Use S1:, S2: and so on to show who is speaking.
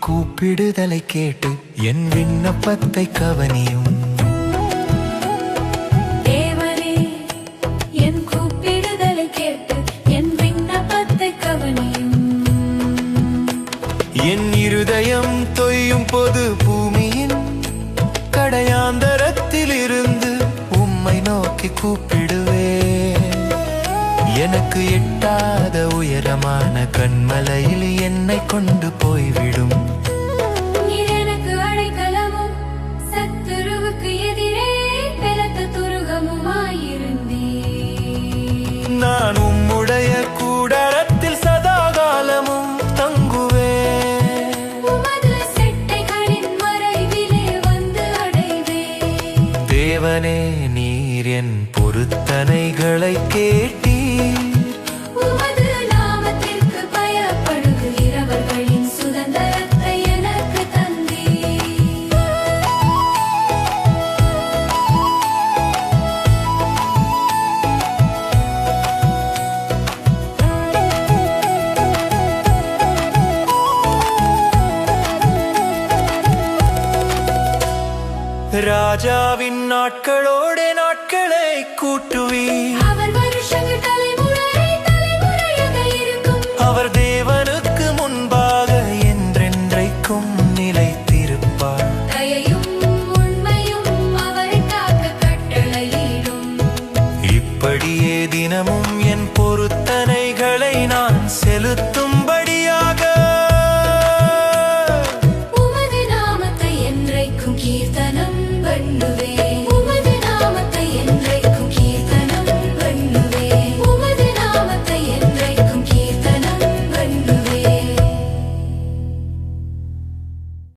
S1: கூப்பிடுதலை கேட்டு என் விண்ணப்பத்தை கவனியும்.
S2: தேவனே, என் கூப்பிடுதலை கேட்டு என் விண்ணப்பத்தை கவனியும்.
S1: என் இருதயம் தொய்யும் போது பூமியின் கடையாந்தரத்தில் இருந்து உம்மை நோக்கி கூப்பிடுவேன். எனக்கு எட்டாத உயரமான கண்மலையில் என்னை கொண்டு போய்விடும்.
S2: நீர் எனக்கு அடைக்கலமும் சத்துருவுக்கு எதிரே பலத்த துருகமுமாயிருந்தீர்.
S1: நான் உம்முடைய கூடாரத்தில் சதாகாலமும் தங்குவேன்.
S2: உமது செட்டைகளின் மறைவிலே வந்து அடைவேன்.
S1: தேவனே, நீர் என் பொருத்தனைகளை கேட்டீர்.
S2: உமது நாமத்திற்கு பயப்படுகிறவர்களின் சுதந்திரத்தை எனக்கு தந்தீர்.
S1: ராஜாவின் நாட்களோட நாட்களை கூட்டுவீர்.
S2: அவர் வருஷங்கள் தலைமுறையாக இருக்கும்.
S1: அவர் தேவனுக்கு முன்பாக என்றென்றைக்கும் நிலைத்திருப்பார்.
S2: தயையும் உண்மையும் அவரை காக்க கட்டளையிடும்.
S1: இப்படியே தினமும் என் பொருத்தனைகளை நான் செலுத்தும்.